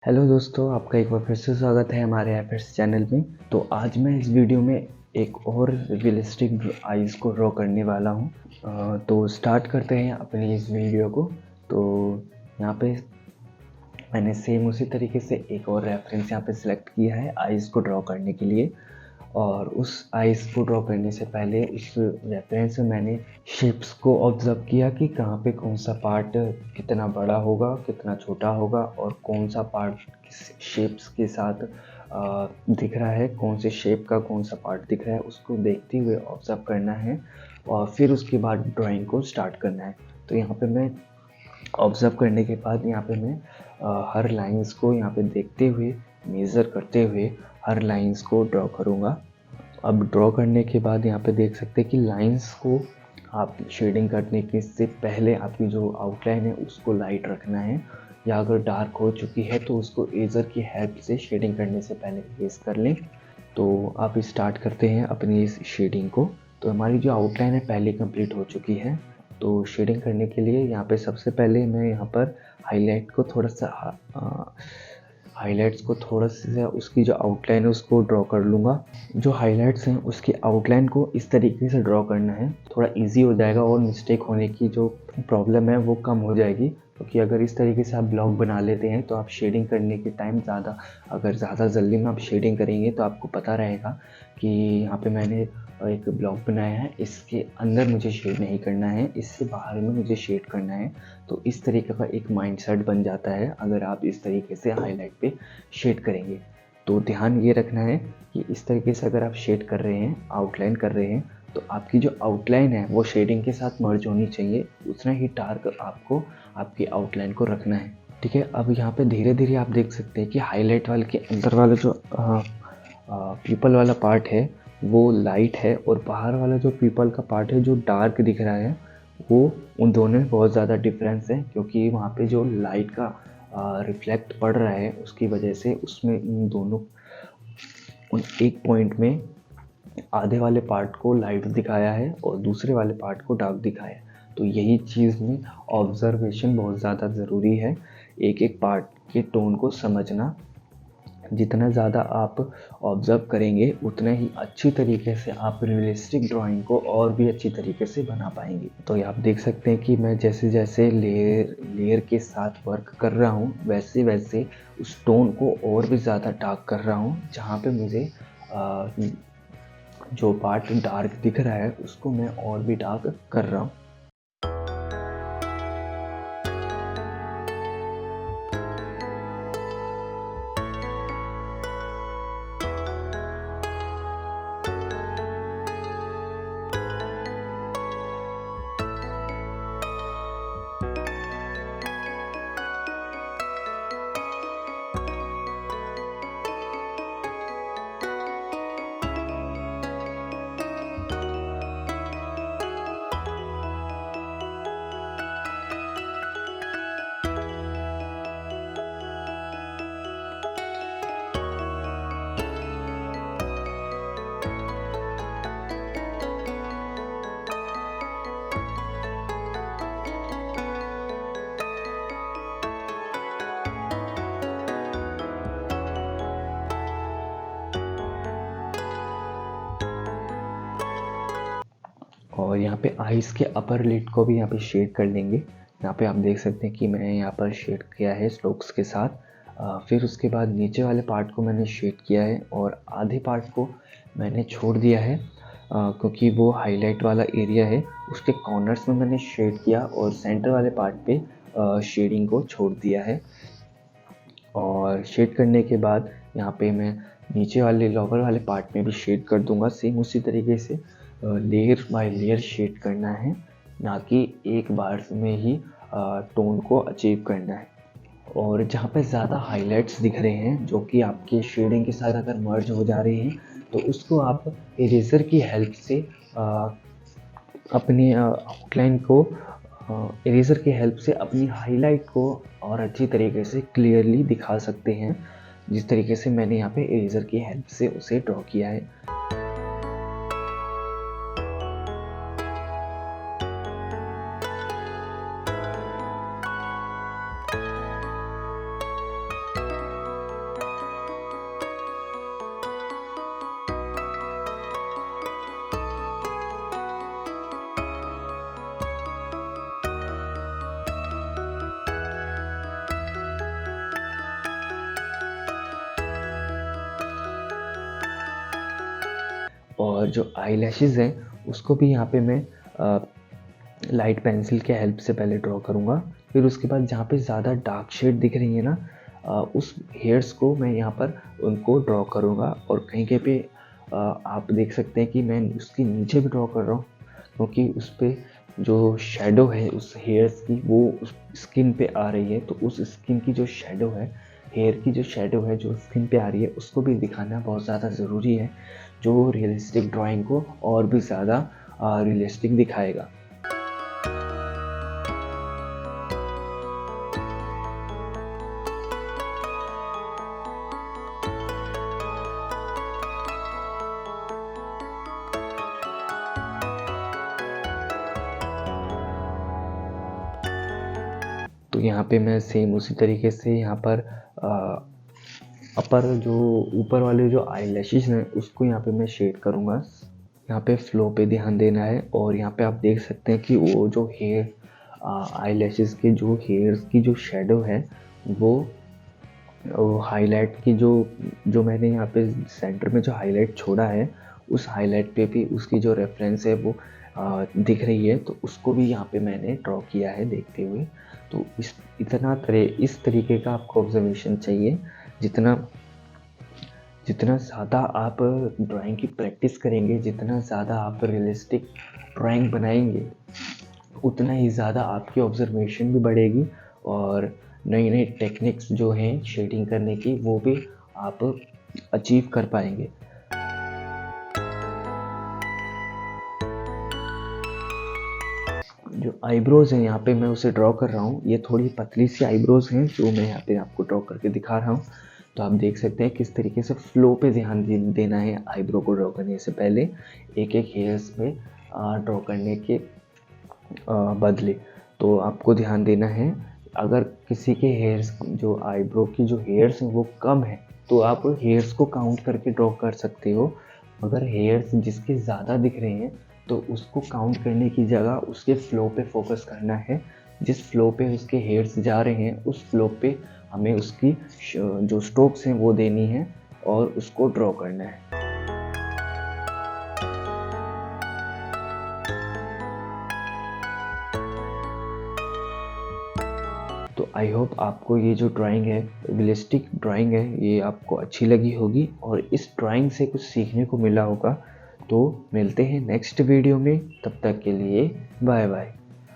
Hello दोस्तों, आपका एक बार फिर से स्वागत है हमारे एफर्ट्स चैनल में। तो आज मैं इस वीडियो में एक और रियलिस्टिक आइज़ को ड्रॉ करने वाला हूँ। तो स्टार्ट करते हैं अपनी इस वीडियो को। तो यहाँ पे मैंने सेम उसी तरीके से एक और रेफरेंस यहाँ पे सिलेक्ट किया है आइज़ को ड्रॉ करने के लिए। और उस आइज़ को ड्रॉ करने से पहले उस रेफरेंस में मैंने शेप्स को ऑब्ज़र्व किया कि कहाँ पे कौन सा पार्ट कितना बड़ा होगा, कितना छोटा होगा और कौन सा पार्ट किस शेप्स के साथ दिख रहा है, कौन से शेप का कौन सा पार्ट दिख रहा है, उसको देखते हुए ऑब्ज़र्व करना है और फिर उसके बाद ड्राइंग को स्टार्ट करना है। तो यहाँ पे मैं ऑब्ज़र्व करने के बाद यहाँ पे मैं हर लाइंस को यहाँ पे देखते हुए, मेज़र करते हुए हर लाइंस को ड्रॉ करूँगा। अब ड्रॉ करने के बाद यहाँ पे देख सकते हैं कि लाइंस को आप शेडिंग करने के से पहले आपकी जो आउटलाइन है उसको लाइट रखना है, या अगर डार्क हो चुकी है तो उसको इरेज़र की हेल्प से शेडिंग करने से पहले इरेज़ कर लें। तो आप स्टार्ट करते हैं अपनी इस शेडिंग को। तो हमारी जो आउटलाइन है पहले कंप्लीट हो चुकी है। तो शेडिंग करने के लिए यहाँ पे सबसे पहले मैं यहाँ पर हाइलाइट्स को थोड़ा सा उसकी जो आउटलाइन है उसको ड्रॉ कर लूँगा। जो हाइलाइट्स हैं उसकी आउटलाइन को इस तरीके से ड्रॉ करना है, थोड़ा इजी हो जाएगा और मिस्टेक होने की जो प्रॉब्लम है वो कम हो जाएगी। क्योंकि अगर इस तरीके से आप ब्लॉक बना लेते हैं तो आप शेडिंग करने के टाइम ज़्यादा जल्दी में आप शेडिंग करेंगे तो आपको पता रहेगा कि यहाँ पे मैंने एक ब्लॉक बनाया है, इसके अंदर मुझे शेड नहीं करना है, इससे बाहर में मुझे शेड करना है। तो इस तरीके का एक माइंडसेट बन जाता है अगर आप इस तरीके से हाईलाइट पे शेड करेंगे। तो ध्यान ये रखना है कि इस तरीके से अगर आप शेड कर रहे हैं, आउटलाइन कर रहे हैं, तो आपकी जो आउटलाइन है वो शेडिंग के साथ मर्ज होनी चाहिए, उतना ही डार्क आपको आपकी आउटलाइन को रखना है। ठीक है, अब यहाँ पे धीरे धीरे आप देख सकते हैं कि हाईलाइट वाले के अंदर वाला जो पीपल वाला पार्ट है वो लाइट है और बाहर वाला जो पीपल का पार्ट है जो डार्क दिख रहा है वो उन दोनों में बहुत ज़्यादा डिफरेंस है, क्योंकि वहाँ पे जो लाइट का रिफ्लेक्ट पड़ रहा है उसकी वजह से उसमें उन एक पॉइंट में आधे वाले पार्ट को लाइट दिखाया है और दूसरे वाले पार्ट को डार्क दिखाया है। तो यही चीज़ में ऑब्जर्वेशन बहुत ज़्यादा ज़रूरी है, एक एक पार्ट के टोन को समझना। जितना ज़्यादा आप ऑब्ज़र्व करेंगे उतना ही अच्छी तरीके से आप रियलिस्टिक ड्राइंग को और भी अच्छी तरीके से बना पाएंगे। तो ये आप देख सकते हैं कि मैं जैसे जैसे लेयर के साथ वर्क कर रहा हूँ वैसे वैसे उस टोन को और भी ज़्यादा डार्क कर रहा हूँ। जहाँ पे मुझे जो पार्ट डार्क दिख रहा है उसको मैं और भी डार्क कर रहा हूँ। और यहाँ पे आइज़ के अपर लिड को भी यहाँ पे शेड कर लेंगे। यहाँ पे आप देख सकते हैं कि मैंने यहाँ पर शेड किया है स्ट्रोक्स के साथ। फिर उसके बाद नीचे वाले पार्ट को मैंने शेड किया है और आधे पार्ट को मैंने छोड़ दिया है, क्योंकि वो हाईलाइट वाला एरिया है। उसके कॉर्नर्स में मैंने शेड किया और सेंटर वाले पार्ट पे शेडिंग को छोड़ दिया है। और शेड करने के बाद यहाँ पे मैं नीचे वाले लोअर वाले पार्ट में भी शेड कर दूंगा। सेम उसी तरीके से लेयर बाय लेयर शेड करना है, ना कि एक बार में ही टोन को अचीव करना है। और जहाँ पे ज़्यादा हाइलाइट्स दिख रहे हैं जो कि आपके शेडिंग के साथ अगर मर्ज हो जा रहे हैं तो उसको आप इरेज़र की हेल्प से अपनी आउटलाइन को इरेज़र की हेल्प से अपनी हाईलाइट को और अच्छी तरीके से क्लियरली दिखा सकते हैं, जिस तरीके से मैंने यहाँ पे इरेज़र की हेल्प से उसे ड्रॉ किया है। और जो आई लैशेज़ हैं उसको भी यहाँ पे मैं लाइट पेंसिल के हेल्प से पहले ड्रॉ करूँगा। फिर उसके बाद जहाँ पे ज़्यादा डार्क शेड दिख रही है ना, उस हेयर्स को मैं यहाँ पर उनको ड्रॉ करूँगा। और कहीं पे आप देख सकते हैं कि मैं उसके नीचे भी ड्रॉ कर रहा हूँ, क्योंकि उस पर जो शेडो है उस हेयर्स की वो उस स्किन पे आ रही है। तो उस स्किन की जो शेडो है, हेयर की जो शेडो है जो स्किन पे आ रही है, उसको भी दिखाना बहुत ज़्यादा ज़रूरी है, जो रियलिस्टिक ड्राइंग को और भी ज़्यादा रियलिस्टिक दिखाएगा। तो यहाँ पे मैं सेम उसी तरीके से यहाँ पर अपर जो ऊपर वाले जो आई लैशेस हैं उसको यहाँ पे मैं शेड करूँगा। यहाँ पे फ्लो पे ध्यान देना है। और यहाँ पे आप देख सकते हैं कि वो जो हेयर आई लैशेस के जो हेयर्स की जो शेडो है वो हाईलाइट की जो मैंने यहाँ पे सेंटर में जो हाईलाइट छोड़ा है, उस हाईलाइट पे भी उसकी जो रेफरेंस है वो दिख रही है। तो उसको भी यहाँ पे मैंने ड्रॉ किया है देखते हुए। तो इस तरीके का आपको ऑब्जर्वेशन चाहिए। जितना ज़्यादा आप ड्राइंग की प्रैक्टिस करेंगे, जितना ज़्यादा आप रियलिस्टिक ड्राइंग बनाएंगे, उतना ही ज़्यादा आपकी ऑब्जर्वेशन भी बढ़ेगी और नई नई टेक्निक्स जो हैं शेडिंग करने की वो भी आप अचीव कर पाएंगे। जो आईब्रोज़ हैं यहाँ पे मैं उसे ड्रॉ कर रहा हूँ। ये थोड़ी पतली सी आईब्रोज़ हैं जो मैं यहाँ पे आपको ड्रॉ करके दिखा रहा हूँ। तो आप देख सकते हैं किस तरीके से फ्लो पे ध्यान देना है आईब्रो को ड्रॉ करने से पहले, एक एक हेयर्स पे ड्रॉ करने के बदले। तो आपको ध्यान देना है, अगर किसी के हेयर्स जो आईब्रो की जो हेयर्स हैं वो कम है तो आप हेयर्स को काउंट करके ड्रॉ कर सकते हो। अगर हेयर्स जिसके ज़्यादा दिख रहे हैं तो उसको काउंट करने की जगह उसके फ्लो पे फोकस करना है। जिस फ्लो पे उसके हेयर्स जा रहे हैं उस फ्लो पे हमें उसकी जो स्ट्रोक्स हैं वो देनी है और उसको ड्रॉ करना है। तो आई होप आपको ये जो ड्राइंग है, रियलिस्टिक ड्राइंग है, ये आपको अच्छी लगी होगी और इस ड्राइंग से कुछ सीखने को मिला होगा। तो मिलते हैं नेक्स्ट वीडियो में, तब तक के लिए बाय बाय।